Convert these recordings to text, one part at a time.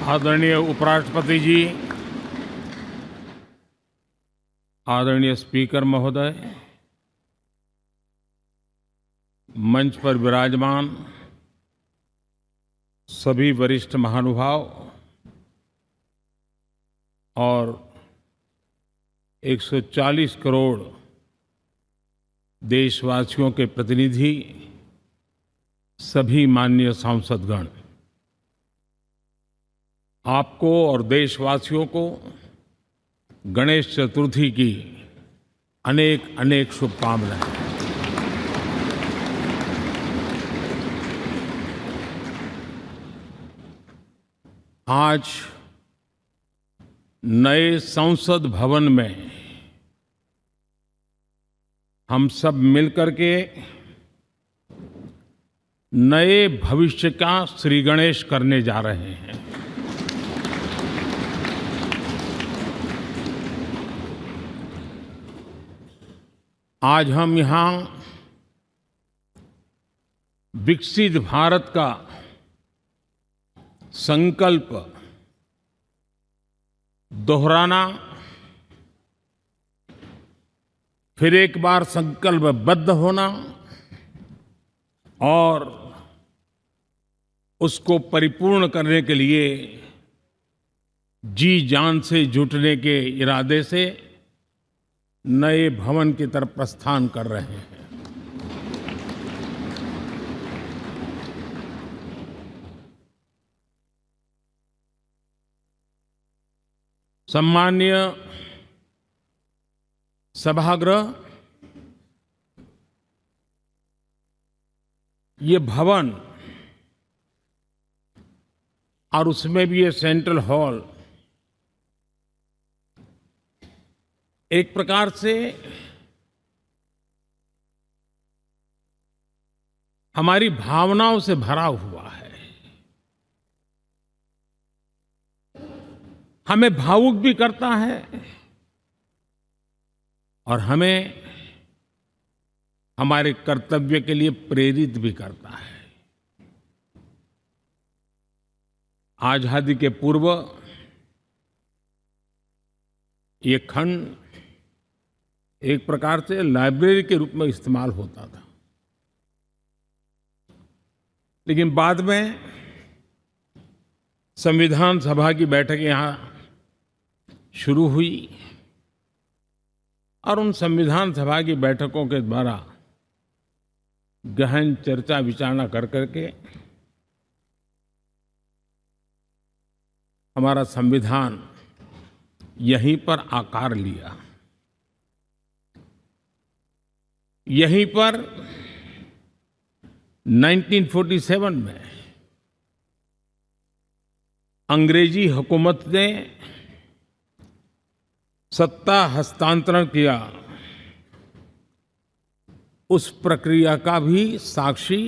आदरणीय उपराष्ट्रपति जी, आदरणीय स्पीकर महोदय, मंच पर विराजमान सभी वरिष्ठ महानुभाव और 140 करोड़ देशवासियों के प्रतिनिधि, सभी माननीय सांसदगण, आपको और देशवासियों को गणेश चतुर्थी की अनेक अनेक शुभकामनाएं। आज नए संसद भवन में हम सब मिलकर के नए भविष्य का श्री गणेश करने जा रहे हैं। आज हम यहाँ विकसित भारत का संकल्प दोहराना, फिर एक बार संकल्पबद्ध होना और उसको परिपूर्ण करने के लिए जी जान से जुटने के इरादे से नए भवन की तरफ प्रस्थान कर रहे हैं। सम्माननीय सभागृह, ये भवन और उसमें भी ये सेंट्रल हॉल एक प्रकार से हमारी भावनाओं से भरा हुआ है। हमें भावुक भी करता है और हमें हमारे कर्तव्य के लिए प्रेरित भी करता है। आजादी के पूर्व ये खंड एक प्रकार से लाइब्रेरी के रूप में इस्तेमाल होता था, लेकिन बाद में संविधान सभा की बैठक यहाँ शुरू हुई और उन संविधान सभा की बैठकों के द्वारा गहन चर्चा विचारणा कर करके हमारा संविधान यहीं पर आकार लिया। यहीं पर 1947 में अंग्रेजी हुकूमत ने सत्ता हस्तांतरण किया, उस प्रक्रिया का भी साक्षी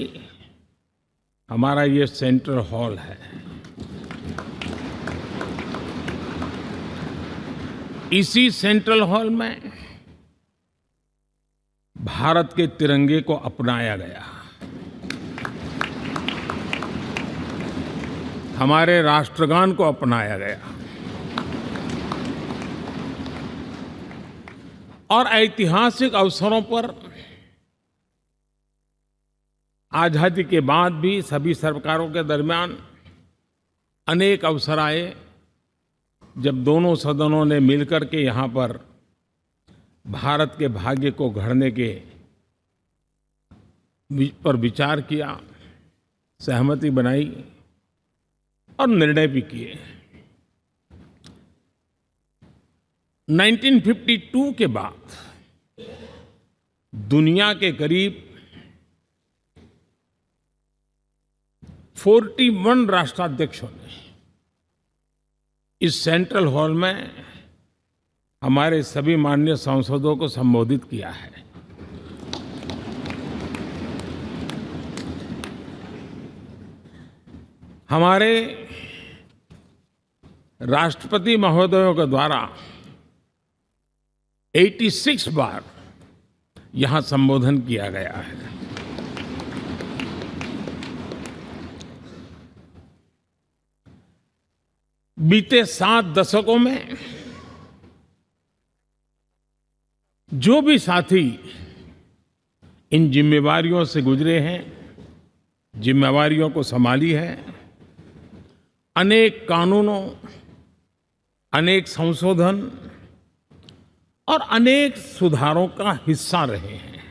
हमारा ये सेंट्रल हॉल है। इसी सेंट्रल हॉल में भारत के तिरंगे को अपनाया गया, हमारे राष्ट्रगान को अपनाया गया और ऐतिहासिक अवसरों पर आजादी के बाद भी सभी सरकारों के दरमियान अनेक अवसर आए जब दोनों सदनों ने मिलकर के यहाँ पर भारत के भाग्य को गढ़ने के पर विचार किया, सहमति बनाई और निर्णय भी किए। 1952 के बाद दुनिया के करीब 41 राष्ट्राध्यक्षों ने इस सेंट्रल हॉल में हमारे सभी माननीय सांसदों को संबोधित किया है। हमारे राष्ट्रपति महोदयों के द्वारा 86 बार यहां संबोधन किया गया है। बीते 7 दशकों में जो भी साथी इन जिम्मेवारियों से गुजरे हैं, जिम्मेवारियों को संभाली है, अनेक कानूनों, अनेक संशोधन और अनेक सुधारों का हिस्सा रहे हैं।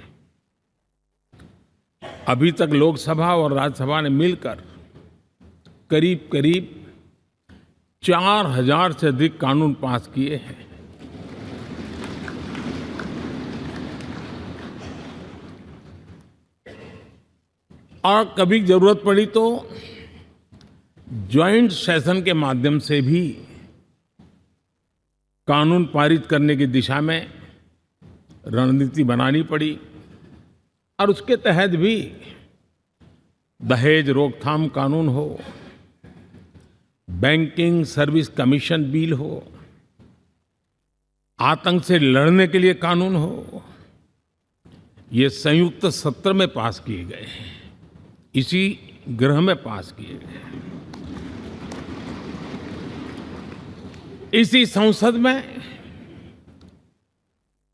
अभी तक लोकसभा और राज्यसभा ने मिलकर करीब करीब 4000 से अधिक कानून पास किए हैं। और कभी जरूरत पड़ी तो ज्वाइंट सेशन के माध्यम से भी कानून पारित करने की दिशा में रणनीति बनानी पड़ी और उसके तहत भी दहेज रोकथाम कानून हो, बैंकिंग सर्विस कमीशन बिल हो, आतंक से लड़ने के लिए कानून हो, ये संयुक्त सत्र में पास किए गए हैं, इसी गृह में पास किए गए। इसी संसद में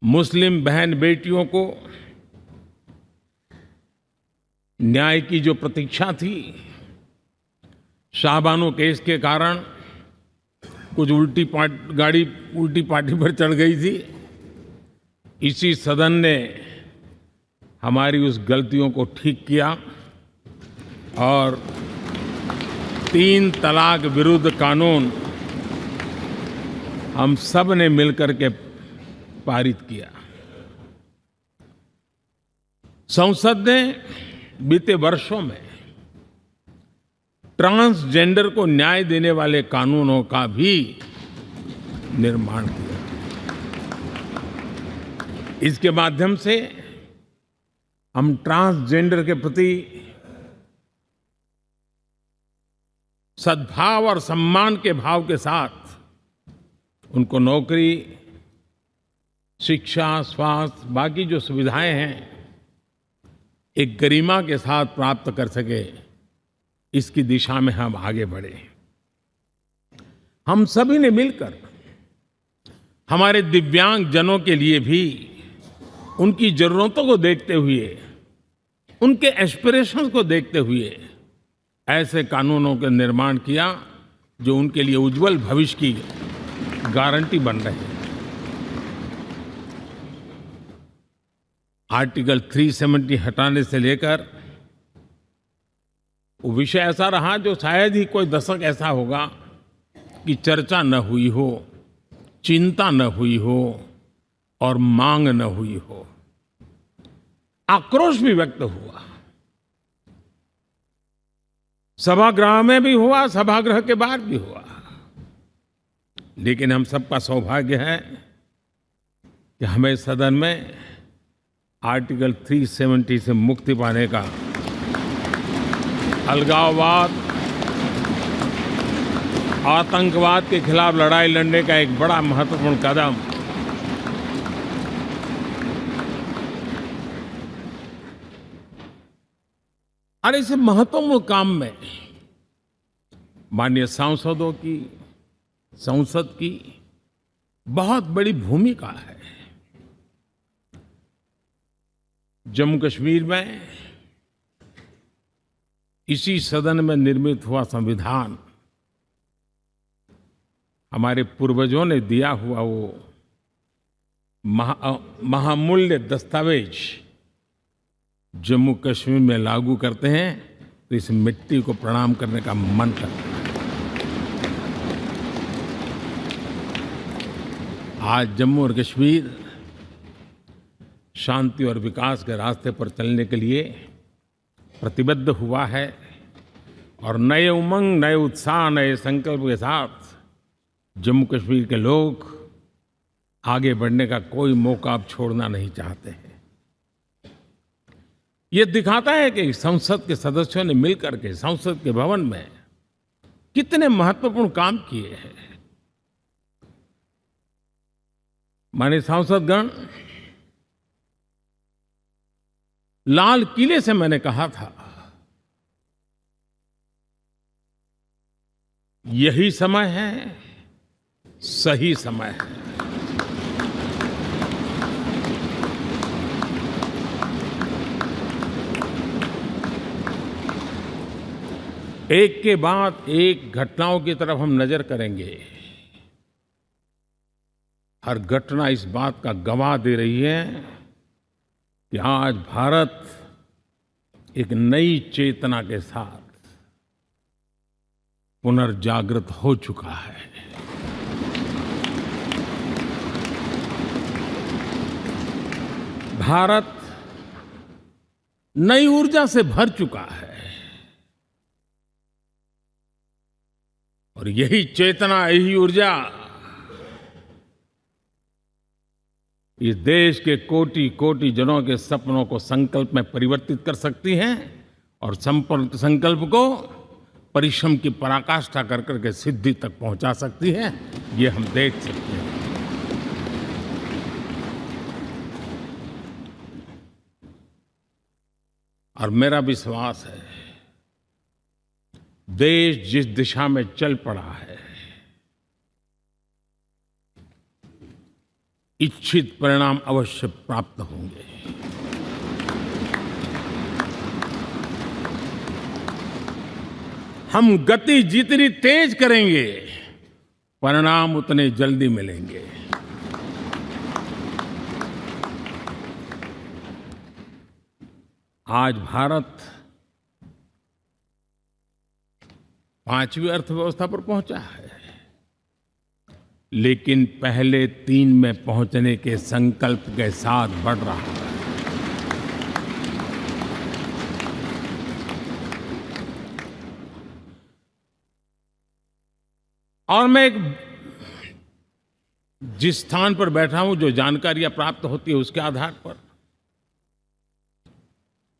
मुस्लिम बहन बेटियों को न्याय की जो प्रतीक्षा थी, शाहबानो केस के कारण कुछ गाड़ी उल्टी पार्टी पर चढ़ गई थी। इसी सदन ने हमारी उस गलतियों को ठीक किया और 3 तलाक विरुद्ध कानून हम सब ने मिलकर के पारित किया। संसद ने बीते वर्षों में ट्रांसजेंडर को न्याय देने वाले कानूनों का भी निर्माण किया। इसके माध्यम से हम ट्रांसजेंडर के प्रति सद्भाव और सम्मान के भाव के साथ उनको नौकरी, शिक्षा, स्वास्थ्य, बाकी जो सुविधाएं हैं, एक गरिमा के साथ प्राप्त कर सके, इसकी दिशा में हम आगे बढ़े। हम सभी ने मिलकर हमारे दिव्यांग जनों के लिए भी उनकी जरूरतों को देखते हुए, उनके एस्पिरेशंस को देखते हुए ऐसे कानूनों का निर्माण किया जो उनके लिए उज्जवल भविष्य की गारंटी बन रहे हैं। आर्टिकल 370 हटाने से लेकर वो विषय ऐसा रहा जो शायद ही कोई दशक ऐसा होगा कि चर्चा न हुई हो, चिंता न हुई हो और मांग न हुई हो। आक्रोश भी व्यक्त हुआ, सभागृह में भी हुआ, सभागृह के बाहर भी हुआ। लेकिन हम सबका सौभाग्य है कि हमें सदन में आर्टिकल 370 से मुक्ति पाने का, अलगाववाद, आतंकवाद के खिलाफ लड़ाई लड़ने का एक बड़ा महत्वपूर्ण कदम और इस महत्वपूर्ण काम में माननीय सांसदों की, संसद की बहुत बड़ी भूमिका है। जम्मू कश्मीर में इसी सदन में निर्मित हुआ संविधान हमारे पूर्वजों ने दिया हुआ वो महामूल्य दस्तावेज जम्मू कश्मीर में लागू करते हैं तो इस मिट्टी को प्रणाम करने का मन करता है। आज जम्मू और कश्मीर शांति और विकास के रास्ते पर चलने के लिए प्रतिबद्ध हुआ है और नए उमंग, नए उत्साह, नए संकल्प के साथ जम्मू कश्मीर के लोग आगे बढ़ने का कोई मौका अब छोड़ना नहीं चाहते हैं। ये दिखाता है कि संसद के सदस्यों ने मिलकर के संसद के भवन में कितने महत्वपूर्ण काम किए हैं। माननीय सांसदगण, लाल किले से मैंने कहा था यही समय है, सही समय है। एक के बाद एक घटनाओं की तरफ हम नजर करेंगे। हर घटना इस बात का गवाह दे रही है कि आज भारत एक नई चेतना के साथ पुनर्जागृत हो चुका है। भारत नई ऊर्जा से भर चुका है और यही चेतना, यही ऊर्जा इस देश के कोटि-कोटि जनों के सपनों को संकल्प में परिवर्तित कर सकती है और संकल्प को परिश्रम की पराकाष्ठा कर करके सिद्धि तक पहुंचा सकती है। ये हम देख सकते हैं। और मेरा विश्वास है, देश जिस दिशा में चल पड़ा है, इच्छित परिणाम अवश्य प्राप्त होंगे। हम गति जितनी तेज करेंगे, परिणाम उतने जल्दी मिलेंगे। आज भारत 5वीं अर्थव्यवस्था पर पहुंचा है, लेकिन पहले 3 में पहुंचने के संकल्प के साथ बढ़ रहा है। और मैं जिस स्थान पर बैठा हूं, जो जानकारियां प्राप्त होती है, उसके आधार पर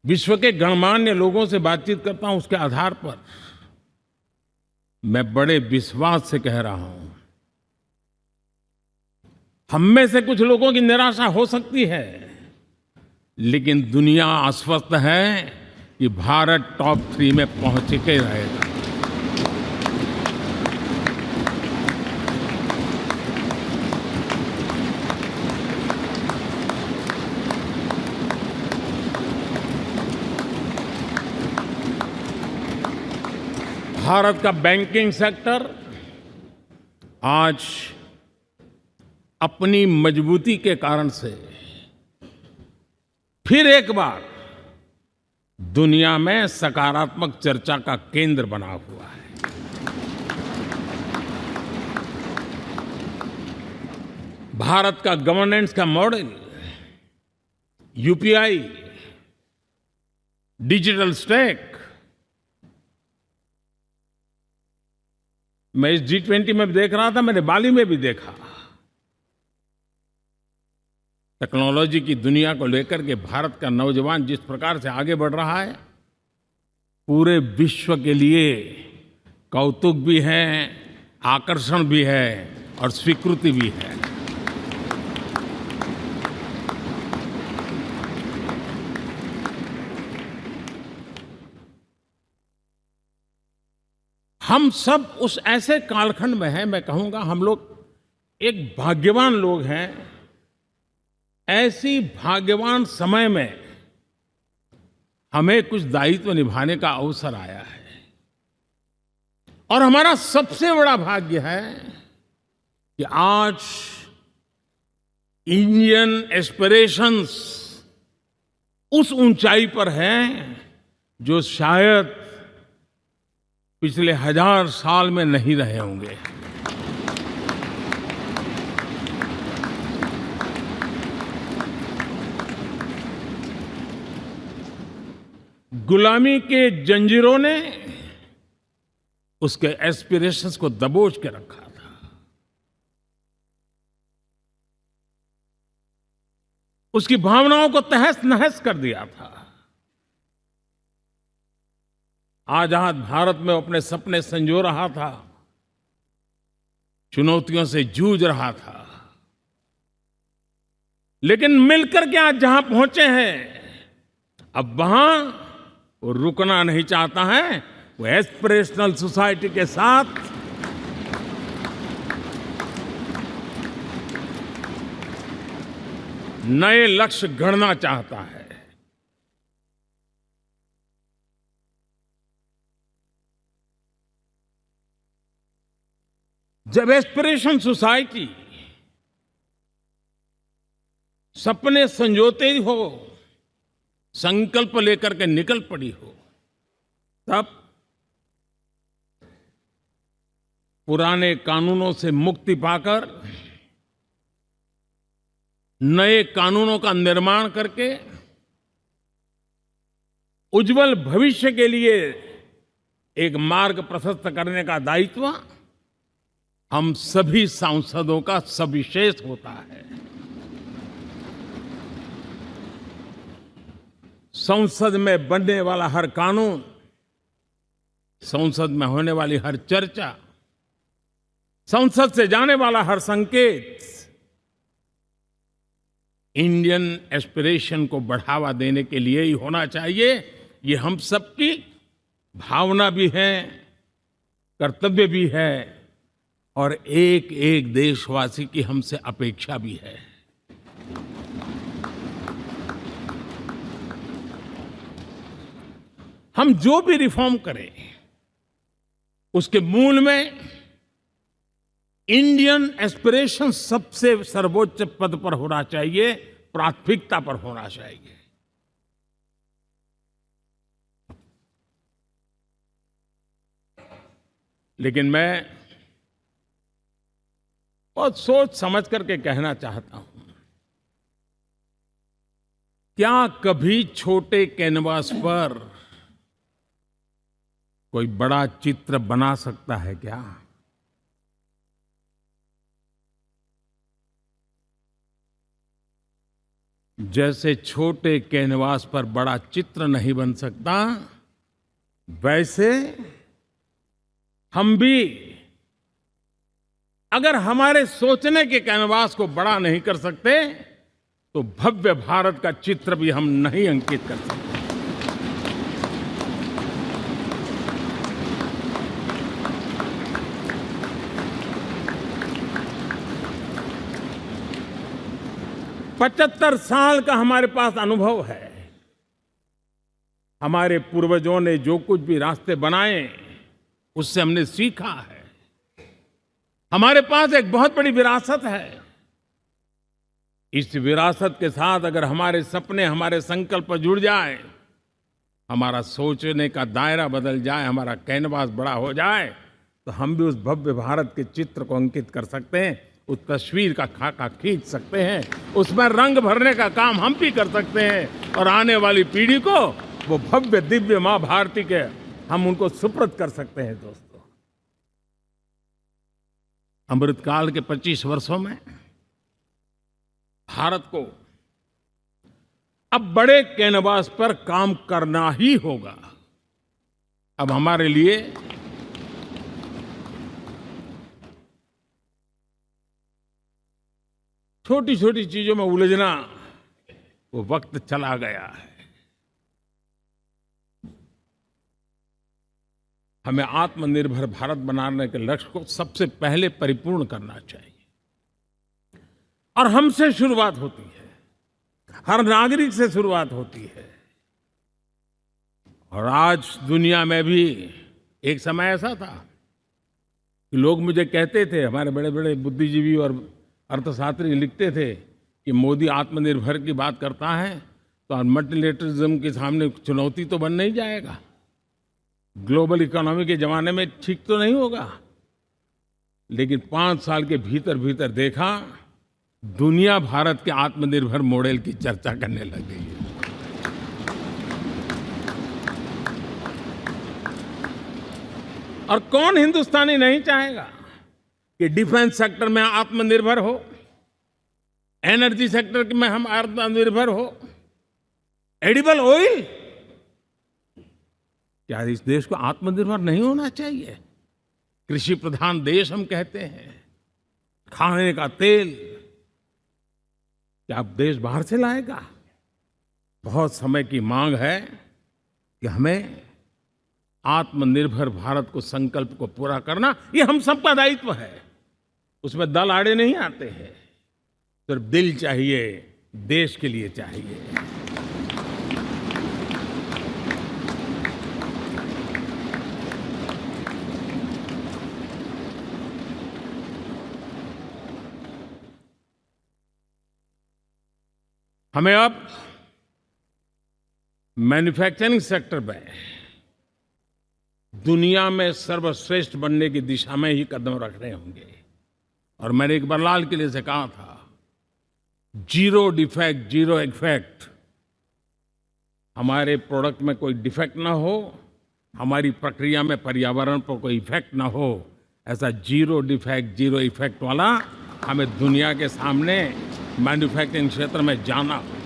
विश्व के गणमान्य लोगों से बातचीत करता हूं, उसके आधार पर मैं बड़े विश्वास से कह रहा हूं, हम में से कुछ लोगों की निराशा हो सकती है, लेकिन दुनिया आश्वस्त है कि भारत टॉप 3 में पहुंच के रहेगा। भारत का बैंकिंग सेक्टर आज अपनी मजबूती के कारण से फिर एक बार दुनिया में सकारात्मक चर्चा का केंद्र बना हुआ है। भारत का गवर्नेंस का मॉडल, यूपीआई, डिजिटल स्टैक, मैं इस G20 में देख रहा था, मैंने बाली में भी देखा। टेक्नोलॉजी की दुनिया को लेकर के भारत का नौजवान जिस प्रकार से आगे बढ़ रहा है, पूरे विश्व के लिए कौतुक भी है, आकर्षण भी है और स्वीकृति भी है। हम सब उस ऐसे कालखंड में हैं, मैं कहूंगा हम लोग एक भाग्यवान लोग हैं। ऐसी भाग्यवान समय में हमें कुछ दायित्व निभाने का अवसर आया है और हमारा सबसे बड़ा भाग्य है कि आज इंडियन एस्पिरेशंस उस ऊंचाई पर हैं जो शायद पिछले 1000 साल में नहीं रहे होंगे। गुलामी के जंजीरों ने उसके एस्पिरेशंस को दबोच के रखा था। उसकी भावनाओं को तहस नहस कर दिया था। आजाद भारत में अपने सपने संजो रहा था, चुनौतियों से जूझ रहा था, लेकिन मिलकर के आज जहां पहुंचे हैं, अब वहां वो रुकना नहीं चाहता है। वो एस्पिरेशनल सोसाइटी के साथ नए लक्ष्य गढ़ना चाहता है। जब एस्पिरेशन सोसाइटी सपने संजोते ही हो, संकल्प लेकर के निकल पड़ी हो, तब पुराने कानूनों से मुक्ति पाकर नए कानूनों का निर्माण करके उज्जवल भविष्य के लिए एक मार्ग प्रशस्त करने का दायित्व हम सभी सांसदों का सविशेष होता है। संसद में बनने वाला हर कानून, संसद में होने वाली हर चर्चा, संसद से जाने वाला हर संकेत इंडियन एस्पिरेशन को बढ़ावा देने के लिए ही होना चाहिए। ये हम सबकी भावना भी है, कर्तव्य भी है और एक एक देशवासी की हमसे अपेक्षा भी है। हम जो भी रिफॉर्म करें उसके मूल में इंडियन एस्पिरेशन सबसे सर्वोच्च पद पर होना चाहिए, प्राथमिकता पर होना चाहिए। लेकिन मैं बहुत सोच समझ करके कहना चाहता हूं, क्या कभी छोटे कैनवास पर कोई बड़ा चित्र बना सकता है क्या? जैसे छोटे कैनवास पर बड़ा चित्र नहीं बन सकता, वैसे हम भी अगर हमारे सोचने के कैनवास को बड़ा नहीं कर सकते तो भव्य भारत का चित्र भी हम नहीं अंकित कर सकते। पचहत्तर साल का हमारे पास अनुभव है। हमारे पूर्वजों ने जो कुछ भी रास्ते बनाए उससे हमने सीखा है। हमारे पास एक बहुत बड़ी विरासत है। इस विरासत के साथ अगर हमारे सपने, हमारे संकल्प जुड़ जाए, हमारा सोचने का दायरा बदल जाए, हमारा कैनवास बड़ा हो जाए, तो हम भी उस भव्य भारत के चित्र को अंकित कर सकते हैं, उस तस्वीर का खाका खींच सकते हैं, उसमें रंग भरने का काम हम भी कर सकते हैं और आने वाली पीढ़ी को वो भव्य दिव्य मां भारती के हम उनको सुपुर्द कर सकते हैं। दोस्तों, अमृतकाल के 25 वर्षों में भारत को अब बड़े कैनवास पर काम करना ही होगा। अब हमारे लिए छोटी छोटी चीजों में उलझना वो वक्त चला गया है। हमें आत्मनिर्भर भारत बनाने के लक्ष्य को सबसे पहले परिपूर्ण करना चाहिए और हमसे शुरुआत होती है, हर नागरिक से शुरुआत होती है। और आज दुनिया में भी एक समय ऐसा था कि लोग मुझे कहते थे, हमारे बड़े बड़े बुद्धिजीवी और अर्थशास्त्री लिखते थे कि मोदी आत्मनिर्भर की बात करता है तो मल्टीलेटरलिज्म के सामने चुनौती तो बन नहीं जाएगा, ग्लोबल इकोनॉमी के जमाने में ठीक तो नहीं होगा। लेकिन 5 साल के भीतर भीतर देखा, दुनिया भारत के आत्मनिर्भर मॉडल की चर्चा करने लग गई है। और कौन हिंदुस्तानी नहीं चाहेगा कि डिफेंस सेक्टर में आत्मनिर्भर हो, एनर्जी सेक्टर में हम आत्मनिर्भर हो, एडिबल ऑयल, क्या इस देश को आत्मनिर्भर नहीं होना चाहिए? कृषि प्रधान देश हम कहते हैं। खाने का तेल क्या देश बाहर से लाएगा? बहुत समय की मांग है कि हमें आत्मनिर्भर भारत को संकल्प को पूरा करना, ये हम सबका दायित्व है। उसमें दल आड़े नहीं आते हैं, सिर्फ दिल चाहिए, देश के लिए चाहिए। हमें अब मैन्युफैक्चरिंग सेक्टर में दुनिया में सर्वश्रेष्ठ बनने की दिशा में ही कदम रखने होंगे। और मैंने एक बार लाल किले से कहा था, जीरो डिफेक्ट जीरो इफेक्ट। हमारे प्रोडक्ट में कोई डिफेक्ट ना हो, हमारी प्रक्रिया में पर्यावरण पर कोई इफेक्ट ना हो, ऐसा जीरो डिफेक्ट जीरो इफेक्ट वाला हमें दुनिया के सामने मैन्युफैक्चरिंग क्षेत्र में जाना हो।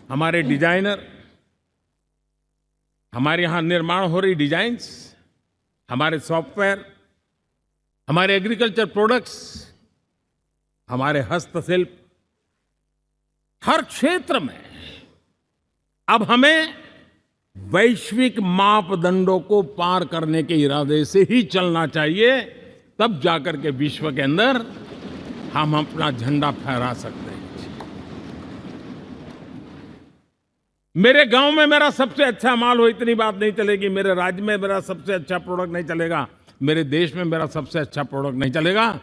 हमारे डिजाइनर, हमारे यहाँ निर्माण हो रही डिजाइन्स, हमारे सॉफ्टवेयर, हमारे एग्रीकल्चर प्रोडक्ट्स, हमारे हस्तशिल्प, हर क्षेत्र में अब हमें वैश्विक मापदंडों को पार करने के इरादे से ही चलना चाहिए। तब जाकर के विश्व के अंदर हम अपना झंडा फहरा सकते हैं। मेरे गांव में मेरा सबसे अच्छा माल हो, इतनी बात नहीं चलेगी। मेरे राज्य में मेरा सबसे अच्छा प्रोडक्ट नहीं चलेगा। मेरे देश में मेरा सबसे अच्छा प्रोडक्ट नहीं चलेगा।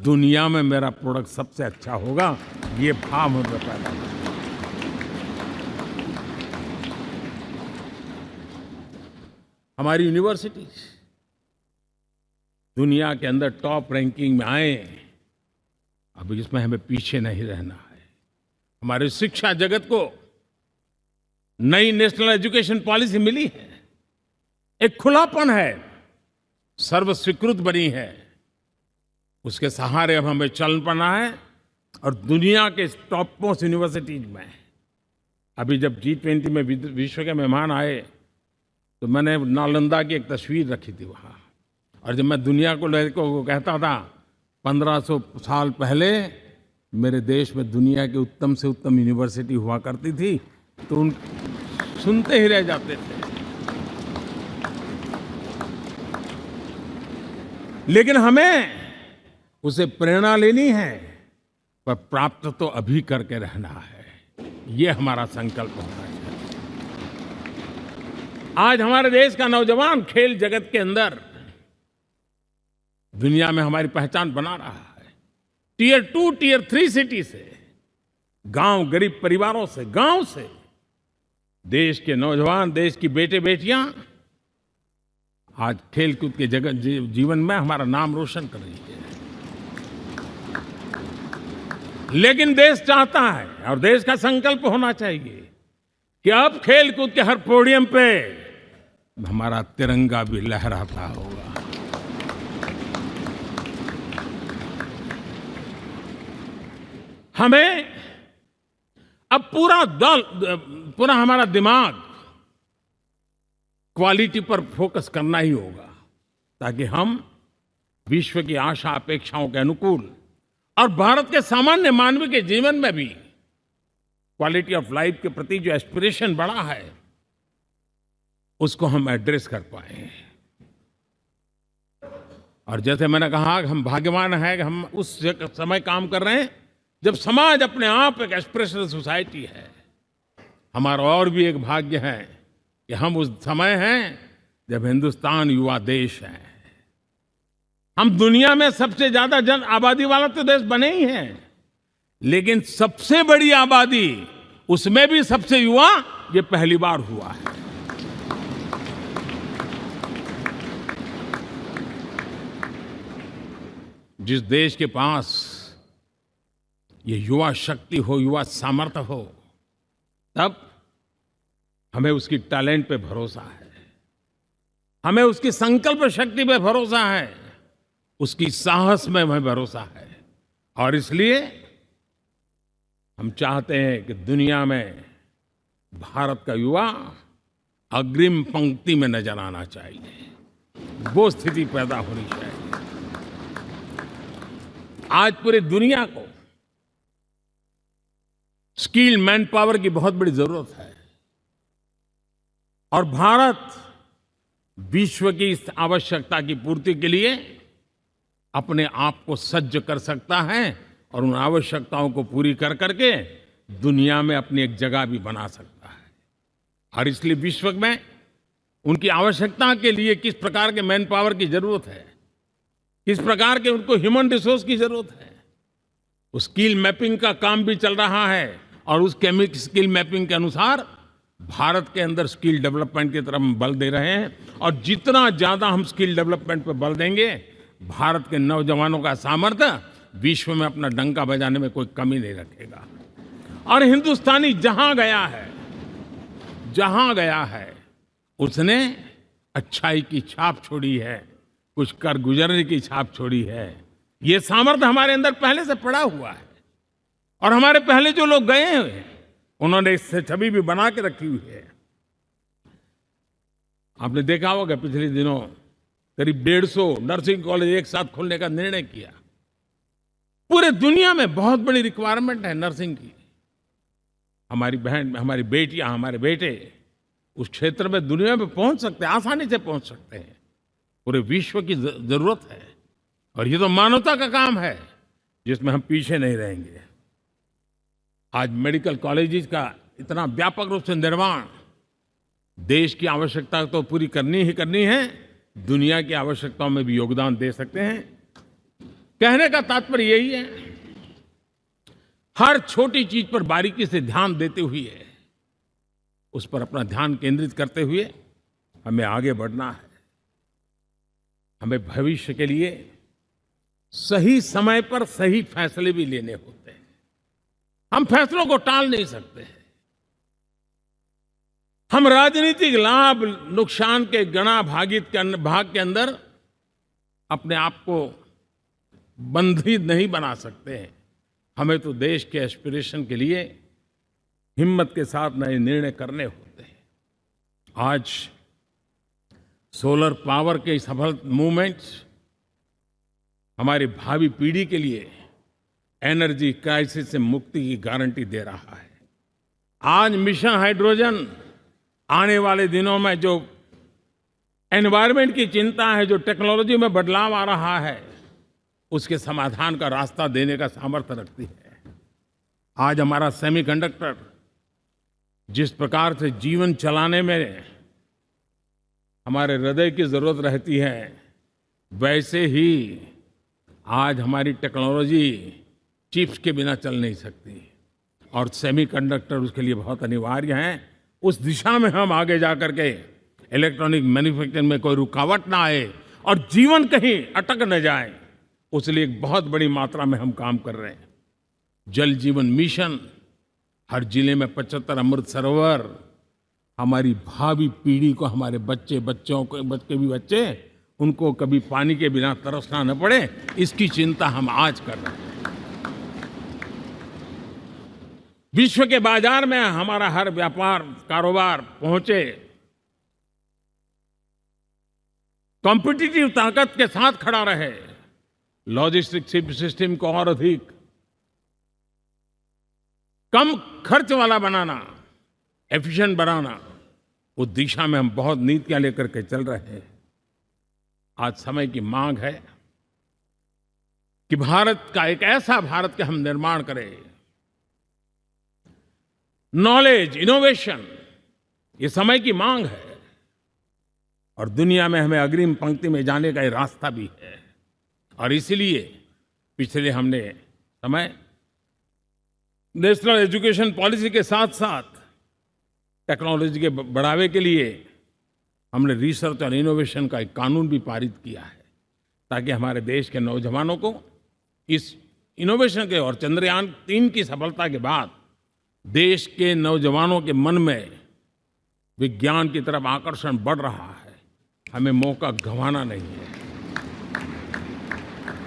दुनिया में मेरा प्रोडक्ट सबसे अच्छा होगा, ये भाव हमें पैदा होगा। हमारी यूनिवर्सिटीज दुनिया के अंदर टॉप रैंकिंग में आए, अब इसमें हमें पीछे नहीं रहना है। हमारे शिक्षा जगत को नई नेशनल एजुकेशन पॉलिसी मिली है, एक खुलापन है, सर्वस्वीकृत बनी है। उसके सहारे अब हमें चल पड़ना है। और दुनिया के टॉप मोस्ट यूनिवर्सिटीज में अभी जब G20 में विश्व के मेहमान आए तो मैंने नालंदा की एक तस्वीर रखी थी वहाँ। और जब मैं दुनिया को कहता था 1500 साल पहले मेरे देश में दुनिया की उत्तम से उत्तम यूनिवर्सिटी हुआ करती थी, तो उन सुनते ही रह जाते थे। लेकिन हमें उसे प्रेरणा लेनी है, पर प्राप्त तो अभी करके रहना है। ये हमारा संकल्प होना चाहिए। आज हमारे देश का नौजवान खेल जगत के अंदर दुनिया में हमारी पहचान बना रहा है। टियर 2, टियर 3 सिटी से, गांव, गरीब परिवारों से, गांव से देश के नौजवान, देश की बेटे बेटियां आज खेलकूद के जगत जीवन में हमारा नाम रोशन कर रही है। लेकिन देश चाहता है और देश का संकल्प होना चाहिए कि अब खेलकूद के हर पोडियम पे हमारा तिरंगा भी लहराता होगा। हमें अब पूरा हमारा दिमाग क्वालिटी पर फोकस करना ही होगा, ताकि हम विश्व की आशा अपेक्षाओं के अनुकूल और भारत के सामान्य मानव के जीवन में भी क्वालिटी ऑफ लाइफ के प्रति जो एस्पिरेशन बढ़ा है, उसको हम एड्रेस कर पाए। और जैसे मैंने कहा कि हम भाग्यवान हैं कि हम उस समय काम कर रहे हैं जब समाज अपने आप एक एस्पिरेशनल सोसाइटी है। हमारा और भी एक भाग्य है कि हम उस समय हैं जब हिंदुस्तान युवा देश है। हम दुनिया में सबसे ज्यादा जन आबादी वाला तो देश बने ही हैं, लेकिन सबसे बड़ी आबादी, उसमें भी सबसे युवा, ये पहली बार हुआ है। जिस देश के पास ये युवा शक्ति हो, युवा सामर्थ्य हो, तब हमें उसकी टैलेंट पे भरोसा है, हमें उसकी संकल्प शक्ति पे भरोसा है, उसकी साहस में हमें भरोसा है। और इसलिए हम चाहते हैं कि दुनिया में भारत का युवा अग्रिम पंक्ति में नजर आना चाहिए। वो स्थिति पैदा होनी चाहिए। आज पूरी दुनिया को स्किल मैन पावर की बहुत बड़ी जरूरत है, और भारत विश्व की इस आवश्यकता की पूर्ति के लिए अपने आप को सज्ज कर सकता है और उन आवश्यकताओं को पूरी कर करके दुनिया में अपनी एक जगह भी बना सकता है। और इसलिए विश्व में उनकी आवश्यकता के लिए किस प्रकार के मैन पावर की जरूरत है, किस प्रकार के उनको ह्यूमन रिसोर्स की जरूरत है, उस स्किल मैपिंग का काम भी चल रहा है। और उस स्किल मैपिंग के अनुसार भारत के अंदर स्किल डेवलपमेंट की तरफ हम बल दे रहे हैं। और जितना ज्यादा हम स्किल डेवलपमेंट पर बल देंगे, भारत के नौजवानों का सामर्थ्य विश्व में अपना डंका बजाने में कोई कमी नहीं रखेगा। और हिंदुस्तानी जहां गया है उसने अच्छाई की छाप छोड़ी है, कुछ कर गुजरने की छाप छोड़ी है। ये सामर्थ्य हमारे अंदर पहले से पड़ा हुआ है। और हमारे पहले जो लोग गए हैं उन्होंने इससे छवि भी बना के रखी हुई है। आपने देखा होगा पिछले दिनों करीब 150 नर्सिंग कॉलेज एक साथ खोलने का निर्णय किया। पूरे दुनिया में बहुत बड़ी रिक्वायरमेंट है नर्सिंग की। हमारी बहन, हमारी बेटियां, हमारे बेटे उस क्षेत्र में दुनिया में पहुंच सकते हैं, आसानी से पहुंच सकते हैं। पूरे विश्व की जरूरत है। और ये तो मानवता का काम है जिसमें हम पीछे नहीं रहेंगे। आज मेडिकल कॉलेजेस का इतना व्यापक रूप से निर्माण, देश की आवश्यकता तो पूरी करनी ही करनी है, दुनिया की आवश्यकताओं में भी योगदान दे सकते हैं। कहने का तात्पर्य यही है, हर छोटी चीज पर बारीकी से ध्यान देते हुए, उस पर अपना ध्यान केंद्रित करते हुए हमें आगे बढ़ना है। हमें भविष्य के लिए सही समय पर सही फैसले भी लेने होते हैं। हम फैसलों को टाल नहीं सकते हैं। हम राजनीतिक लाभ नुकसान के गणा भाग के अंदर अपने आप को बंधित नहीं बना सकते हैं। हमें तो देश के एस्पिरेशन के लिए हिम्मत के साथ नए निर्णय करने होते हैं। आज सोलर पावर के सफल मूवमेंट्स हमारी भावी पीढ़ी के लिए एनर्जी क्राइसिस से मुक्ति की गारंटी दे रहा है। आज मिशन हाइड्रोजन आने वाले दिनों में जो एनवायरनमेंट की चिंता है, जो टेक्नोलॉजी में बदलाव आ रहा है, उसके समाधान का रास्ता देने का सामर्थ्य रखती है। आज हमारा सेमीकंडक्टर जिस प्रकार से जीवन चलाने में हमारे हृदय की जरूरत रहती है, वैसे ही आज हमारी टेक्नोलॉजी चिप्स के बिना चल नहीं सकती। और सेमीकंडक्टर उसके लिए बहुत अनिवार्य हैं। उस दिशा में हम आगे जाकर के इलेक्ट्रॉनिक मैन्युफैक्चरिंग में कोई रुकावट ना आए और जीवन कहीं अटक न जाए, उसलिए एक बहुत बड़ी मात्रा में हम काम कर रहे हैं। जल जीवन मिशन, हर जिले में 75 अमृत सरोवर, हमारी भावी पीढ़ी को, हमारे बच्चों को, बच्चे उनको कभी पानी के बिना तरसना न पड़े, इसकी चिंता हम आज कर रहे हैं। विश्व के बाजार में हमारा हर व्यापार कारोबार पहुंचे, कॉम्पिटिटिव ताकत के साथ खड़ा रहे, लॉजिस्टिक सिस्टम को और अधिक कम खर्च वाला बनाना, एफिशिएंट बनाना, उस दिशा में हम बहुत नीतियां लेकर के चल रहे हैं। आज समय की मांग है कि भारत का एक ऐसा भारत के हम निर्माण करें। नॉलेज, इनोवेशन, ये समय की मांग है और दुनिया में हमें अग्रिम पंक्ति में जाने का ये रास्ता भी है। और इसलिए पिछले हमने समय नेशनल एजुकेशन पॉलिसी के साथ साथ टेक्नोलॉजी के बढ़ावे के लिए हमने रिसर्च और इनोवेशन का एक कानून भी पारित किया है, ताकि हमारे देश के नौजवानों को इस इनोवेशन के और चंद्रयान 3 की सफलता के बाद देश के नौजवानों के मन में विज्ञान की तरफ आकर्षण बढ़ रहा है। हमें मौका गंवाना नहीं है।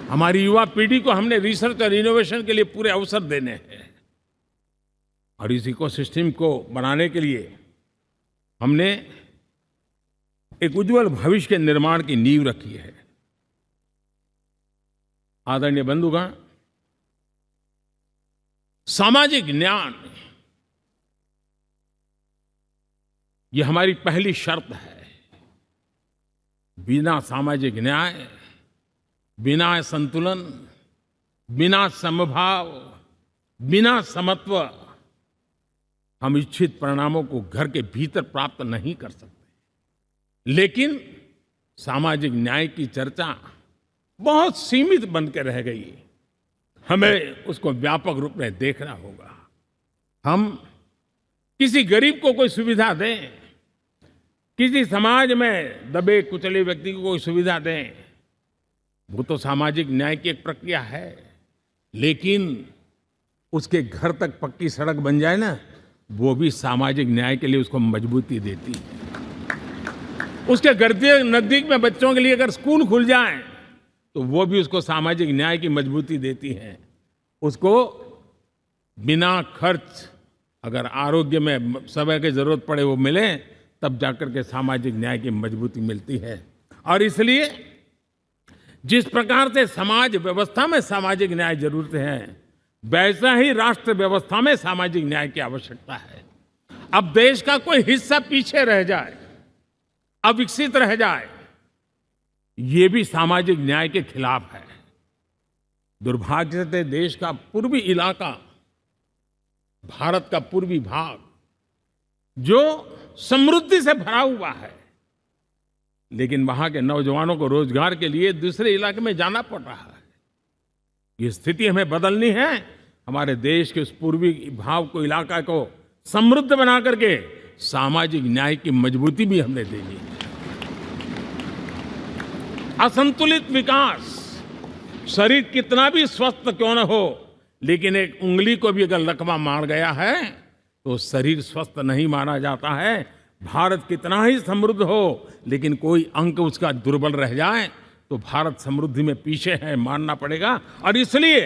हमारी युवा पीढ़ी को हमने रिसर्च और इनोवेशन के लिए पूरे अवसर देने हैं। और इस इकोसिस्टम को बनाने के लिए हमने एक उज्जवल भविष्य के निर्माण की नींव रखी है। आदरणीय बंधुगण, सामाजिक न्याय ये हमारी पहली शर्त है। बिना सामाजिक न्याय, बिना संतुलन, बिना समभाव, बिना समत्व हम इच्छित परिणामों को घर के भीतर प्राप्त नहीं कर सकते। लेकिन सामाजिक न्याय की चर्चा बहुत सीमित बन के रह गई। हमें उसको व्यापक रूप में देखना होगा। हम किसी गरीब को कोई सुविधा दें, किसी समाज में दबे कुचले व्यक्ति को कोई सुविधा दें, वो तो सामाजिक न्याय की एक प्रक्रिया है। लेकिन उसके घर तक पक्की सड़क बन जाए ना, वो भी सामाजिक न्याय के लिए उसको मजबूती देती है। उसके घर के नजदीक में बच्चों के लिए अगर स्कूल खुल जाए तो वो भी उसको सामाजिक न्याय की मजबूती देती है। उसको बिना खर्च अगर आरोग्य में समय की जरूरत पड़े वो मिले, तब जाकर के सामाजिक न्याय की मजबूती मिलती है। और इसलिए जिस प्रकार से समाज व्यवस्था में सामाजिक न्याय जरूरत है, वैसा ही राष्ट्र व्यवस्था में सामाजिक न्याय की आवश्यकता है। अब देश का कोई हिस्सा पीछे रह जाए, अविकसित रह जाए, ये भी सामाजिक न्याय के खिलाफ है। दुर्भाग्य से देश का पूर्वी इलाका, भारत का पूर्वी भाग जो समृद्धि से भरा हुआ है, लेकिन वहां के नौजवानों को रोजगार के लिए दूसरे इलाके में जाना पड़ रहा है। ये स्थिति हमें बदलनी है। हमारे देश के उस पूर्वी भाग को, इलाका को समृद्ध बना करके सामाजिक न्याय की मजबूती भी हमने देनी है। असंतुलित विकास, शरीर कितना भी स्वस्थ क्यों न हो, लेकिन एक उंगली को भी अगर लकवा मार गया है तो शरीर स्वस्थ नहीं माना जाता है। भारत कितना ही समृद्ध हो, लेकिन कोई अंग उसका दुर्बल रह जाए तो भारत समृद्धि में पीछे है, मानना पड़ेगा। और इसलिए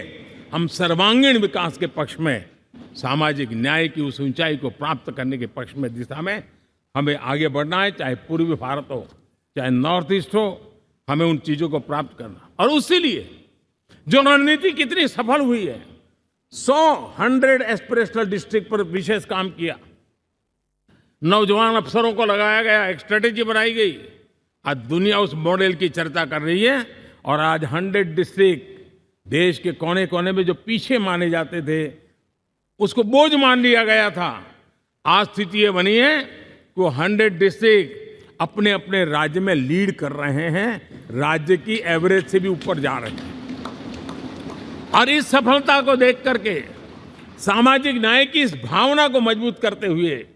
हम सर्वांगीण विकास के पक्ष में, सामाजिक न्याय की उस ऊंचाई को प्राप्त करने के पक्ष में, दिशा में हमें आगे बढ़ना है। चाहे पूर्वी भारत हो, चाहे नॉर्थ ईस्ट हो, हमें उन चीजों को प्राप्त करना। और उसी लिए जो रणनीति कितनी सफल हुई है, 100 एस्पिरेशनल डिस्ट्रिक्ट पर विशेष काम किया, नौजवान अफसरों को लगाया गया, एक स्ट्रेटेजी बनाई गई। आज दुनिया उस मॉडल की चर्चा कर रही है। और आज 100 डिस्ट्रिक्ट, देश के कोने कोने में जो पीछे माने जाते थे, उसको बोझ मान लिया गया था। आज स्थिति ये बनी है कि वो 100 डिस्ट्रिक्ट अपने अपने राज्य में लीड कर रहे हैं, राज्य की एवरेज से भी ऊपर जा रहे हैं। और इस सफलता को देख करके, सामाजिक न्याय की इस भावना को मजबूत करते हुए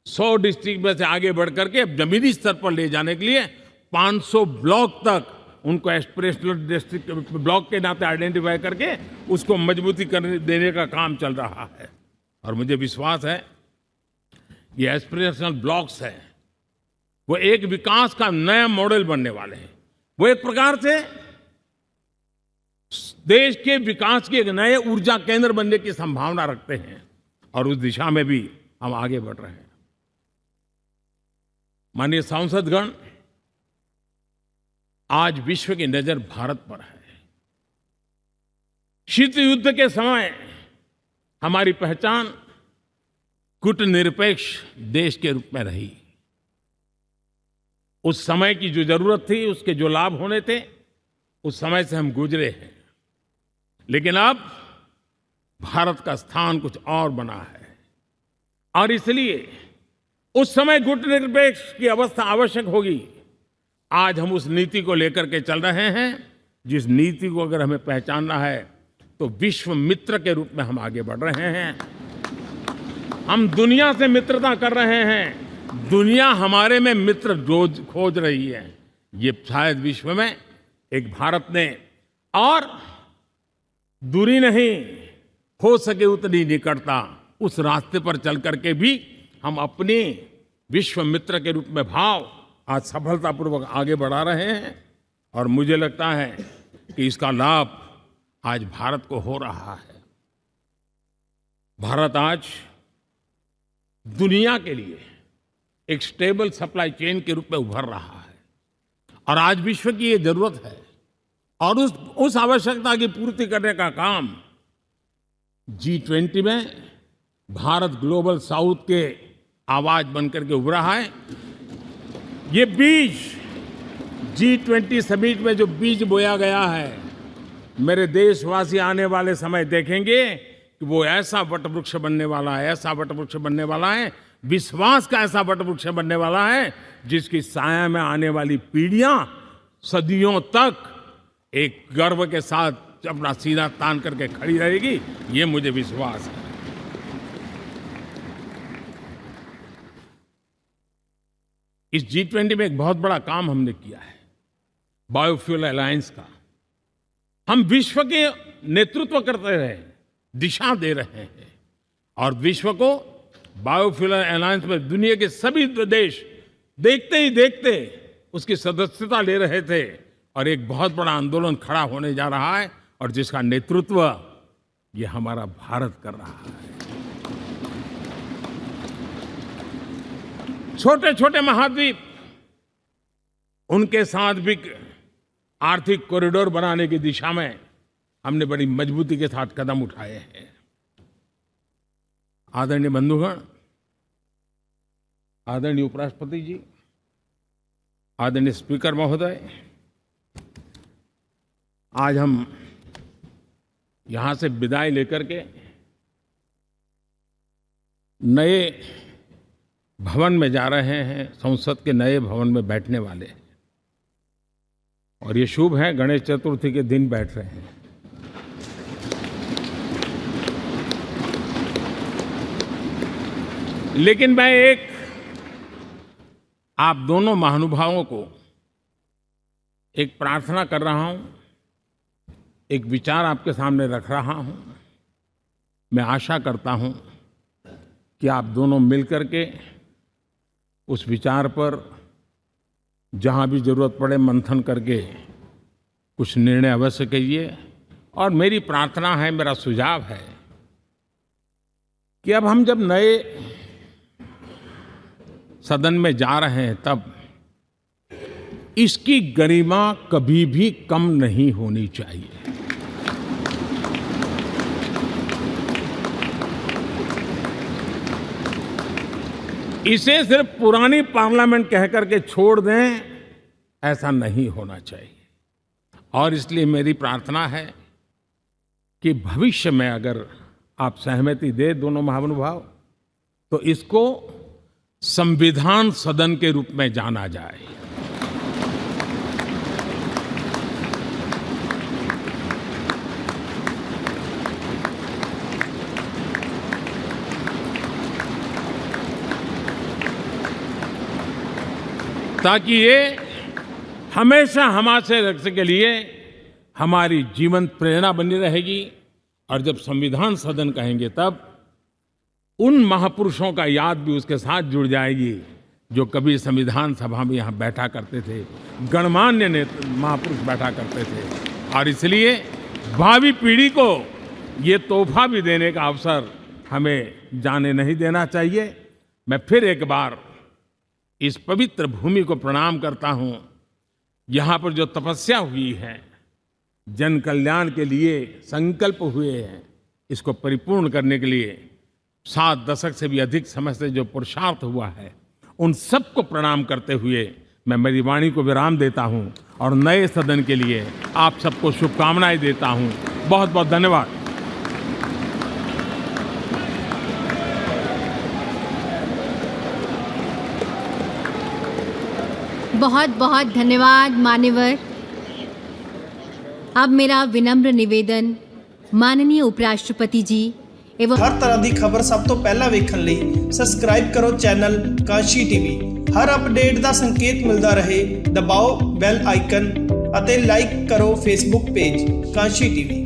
100 डिस्ट्रिक्ट में से आगे बढ़ करके अब जमीनी स्तर पर ले जाने के लिए 500 ब्लॉक तक उनको एस्पिरेशनल डिस्ट्रिक्ट ब्लॉक के नाते आइडेंटिफाई करके उसको मजबूती करने देने का काम चल रहा है। और मुझे विश्वास है ये एस्पिरेशनल ब्लॉक्स हैं, वो एक विकास का नया मॉडल बनने वाले हैं। वो एक प्रकार से देश के विकास के एक नए ऊर्जा केंद्र बनने की संभावना रखते हैं। और उस दिशा में भी हम आगे बढ़ रहे हैं। माननीय सांसदगण, आज विश्व की नजर भारत पर है। शीत युद्ध के समय हमारी पहचान कूटनिरपेक्ष देश के रूप में रही। उस समय की जो जरूरत थी, उसके जो लाभ होने थे, उस समय से हम गुजरे हैं। लेकिन अब भारत का स्थान कुछ और बना है। और इसलिए उस समय कूटनिरपेक्ष की अवस्था आवश्यक होगी। आज हम उस नीति को लेकर के चल रहे हैं, जिस नीति को अगर हमें पहचानना है तो विश्व मित्र के रूप में हम आगे बढ़ रहे हैं। हम दुनिया से मित्रता कर रहे हैं, दुनिया हमारे में मित्र खोज रही है। ये शायद विश्व में एक भारत ने, और दूरी नहीं, हो सके उतनी निकटता, उस रास्ते पर चल करके भी हम अपने विश्व मित्र के रूप में भाव आज सफलतापूर्वक आगे बढ़ा रहे हैं। और मुझे लगता है कि इसका लाभ आज भारत को हो रहा है। भारत आज दुनिया के लिए एक स्टेबल सप्लाई चेन के रूप में उभर रहा है। और आज विश्व की ये जरूरत है। और उस आवश्यकता की पूर्ति करने का काम G20 में भारत ग्लोबल साउथ के आवाज बनकर के उभरा है। ये बीज G20 समिट में जो बीज बोया गया है, मेरे देशवासी आने वाले समय देखेंगे कि वो ऐसा वटवृक्ष बनने वाला है, ऐसा वटवृक्ष बनने वाला है, विश्वास का ऐसा वटवृक्ष बनने वाला है जिसकी साया में आने वाली पीढ़ियां सदियों तक एक गर्व के साथ अपना सीना तान करके खड़ी रहेगी। ये मुझे विश्वास है। इस G20 में एक बहुत बड़ा काम हमने किया है, बायोफ्यूल अलायंस का। हम विश्व के नेतृत्व करते रहे, दिशा दे रहे हैं और विश्व को बायोफ्यूल अलायंस में दुनिया के सभी देश देखते ही देखते उसकी सदस्यता ले रहे थे और एक बहुत बड़ा आंदोलन खड़ा होने जा रहा है और जिसका नेतृत्व ये हमारा भारत कर रहा है। छोटे छोटे महाद्वीप, उनके साथ भी आर्थिक कॉरिडोर बनाने की दिशा में हमने बड़ी मजबूती के साथ कदम उठाए हैं। आदरणीय बंधुगण, आदरणीय उपराष्ट्रपति जी, आदरणीय स्पीकर महोदय, आज हम यहां से विदाई लेकर के नए भवन में जा रहे हैं, संसद के नए भवन में बैठने वाले हैं और ये शुभ है, गणेश चतुर्थी के दिन बैठ रहे हैं। लेकिन मैं एक आप दोनों महानुभावों को एक प्रार्थना कर रहा हूं, एक विचार आपके सामने रख रहा हूं। मैं आशा करता हूं कि आप दोनों मिलकर के उस विचार पर जहां भी जरूरत पड़े मंथन करके कुछ निर्णय अवश्य कीजिए। और मेरी प्रार्थना है, मेरा सुझाव है कि अब हम जब नए सदन में जा रहे हैं तब इसकी गरिमा कभी भी कम नहीं होनी चाहिए। इसे सिर्फ पुरानी पार्लियामेंट कह करके छोड़ दें, ऐसा नहीं होना चाहिए। और इसलिए मेरी प्रार्थना है कि भविष्य में अगर आप सहमति दे दोनों महानुभाव, तो इसको संविधान सदन के रूप में जाना जाए। ताकि ये हमेशा हमारे रक्षा के लिए हमारी जीवन प्रेरणा बनी रहेगी। और जब संविधान सदन कहेंगे तब उन महापुरुषों का याद भी उसके साथ जुड़ जाएगी जो कभी संविधान सभा में यहाँ बैठा करते थे, गणमान्य महापुरुष बैठा करते थे। और इसलिए भावी पीढ़ी को ये तोहफा भी देने का अवसर हमें जाने नहीं देना चाहिए। मैं फिर एक बार इस पवित्र भूमि को प्रणाम करता हूँ। यहाँ पर जो तपस्या हुई है, जन कल्याण के लिए संकल्प हुए हैं, इसको परिपूर्ण करने के लिए 7 दशक से भी अधिक समय से जो पुरुषार्थ हुआ है, उन सबको प्रणाम करते हुए मैं मेरी वाणी को विराम देता हूँ और नए सदन के लिए आप सबको शुभकामनाएं देता हूँ। बहुत बहुत धन्यवाद। बहुत बहुत धन्यवाद मान्यवर। अब मेरा विनम्र निवेदन माननीय उपराष्ट्रपति जी एवं हर तरह की खबर सब तो पहला वेखण लई सबसक्राइब करो चैनल काशी टीवी। हर अपडेट का संकेत मिलता रहे, दबाओ बेल आइकन अते लाइक करो फेसबुक पेज काशी टीवी।